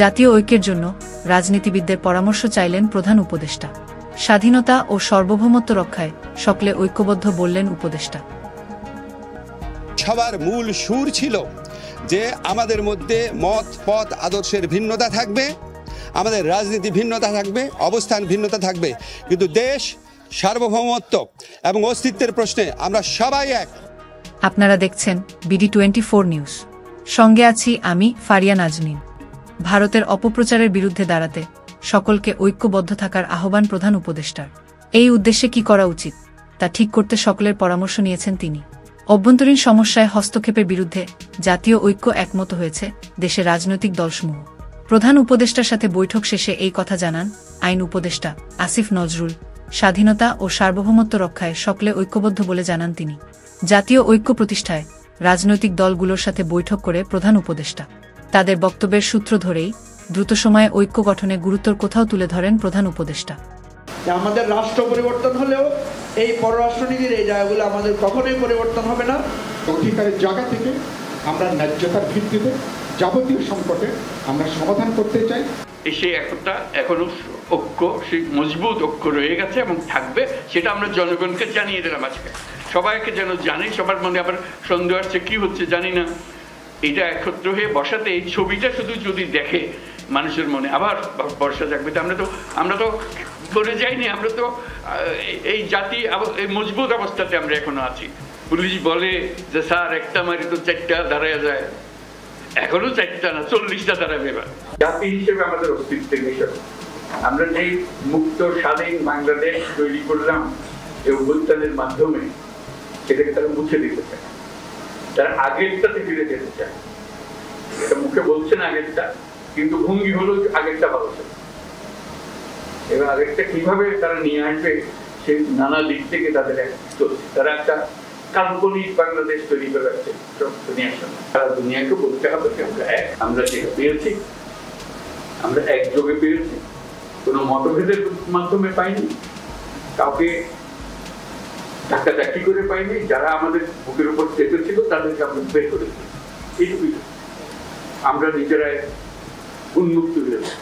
জাতীয় ঐক্যের জন্য রাজনীতিবিদদের পরামর্শ চাইলেন প্রধান উপদেষ্টা। স্বাধীনতা ও সার্বভৌমত্ব রক্ষায় সকলে ঐক্যবদ্ধ বললেন উপদেষ্টা। সবার মূল সুর ছিল যে আমাদের মধ্যে মত পথ আদর্শের ভিন্নতা থাকবে, আমাদের রাজনীতি ভিন্নতা থাকবে, অবস্থান ভিন্নতা থাকবে, কিন্তু দেশ সার্বভৌমত্ব এবং অস্তিত্বের প্রশ্নে আমরা সবাই এক। আপনারা দেখছেন BD24 নিউজ। সঙ্গে আছি আমি ফারিয়া নাজনীন। ভারতের অপপ্রচারের বিরুদ্ধে দাঁড়াতে সকলকে ঐক্যবদ্ধ থাকার আহ্বান প্রধান উপদেষ্টার। এই উদ্দেশ্যে কি করা উচিত তা ঠিক করতে সকলের পরামর্শ নিয়েছেন তিনি। অভ্যন্তরীণ সমস্যায় হস্তক্ষেপের বিরুদ্ধে জাতীয় ঐক্য একমত হয়েছে দেশের রাজনৈতিক দলসমূহ। প্রধান উপদেষ্টার সাথে বৈঠক শেষে এই কথা জানান আইন উপদেষ্টা আসিফ নজরুল। স্বাধীনতা ও সার্বভৌমত্ব রক্ষায় সকলে ঐক্যবদ্ধ বলে জানান তিনি। জাতীয় ঐক্য প্রতিষ্ঠায় রাজনৈতিক দলগুলোর সাথে বৈঠক করে প্রধান উপদেষ্টা তাদের বক্তব্যের সূত্র ধরেই দ্রুত সময়ে ঐক্য গঠনে গুরুত্বর কোথাও তুলে ধরেন প্রধান উপদেষ্টা। আমাদের রাষ্ট্র পরিবর্তন হলেও এই পররাষ্ট্রনীতির এই জায়গাগুলো আমাদের কখনোই পরিবর্তন হবে না। অধিকারের জায়গা থেকে আমরা ন্যায্যতার ভিত্তিতে যাবতীয় সংকটে আমরা সমাধান করতে চাই। সেই একটা এখনো ঐক্য, সেই মজবুত ঐক্য রয়ে গেছে এবং থাকবে, সেটা আমরা জনগণকে জানিয়ে দিলাম আজকে। সবাইকে যেন জানে, সবার মনে আবার সন্দেহ আসছে কি হচ্ছে জানি না, এটা একত্র হয়ে বসাতে এই ছবিটা শুধু যদি দেখে মানুষের মনে আবার ভরসা জাগবে। আমরা তো করে যাইনি, আমরা তো এই জাতি এই মজবুত অবস্থাতে আমরা এখনো আছি। পুলিশ বলে যে স্যার একটা মারি তো 4টা দাঁড়ায় যায়, এখনো 4টা না 40টা দাঁড়াবে। এবার জাতি হিসেবে আমাদের অস্তিত্বের বিষয়, আমরা যে মুক্ত স্বাধীন বাংলাদেশ তৈরি করলাম এই অভ্যুত্থানের মাধ্যমে, সেটাকে তারা মুছে দিতে চায়, তারা আগেরটাতে ফিরে যেতে চায়। এটা মুখে বলছে না আগেরটা, কিন্তু ভঙ্গি হলো আগেরটা ভালো ছিল। এবার আগেরটা কিভাবে তারা নিয়ে আসবে সেই নানা দিক থেকে তাদের চলছে। তারা একটা কাল্পনিক বাংলাদেশ তৈরি করে রাখছে দুনিয়ার সামনে। সারা দুনিয়াকে বলতে হবে যে আমরা এক, আমরা যেটা পেয়েছি আমরা একযোগে পেয়েছি, কোনো মতভেদের মাধ্যমে পাইনি, কাউকে ধাক্কা ধাক্কি করে পাইনি, যারা আমাদের বুকের উপর চেপেছিল তাদেরকে আমরা বের করেছি। এইটুকুই আমরা নিজেরাই উন্মুক্ত হয়েছি।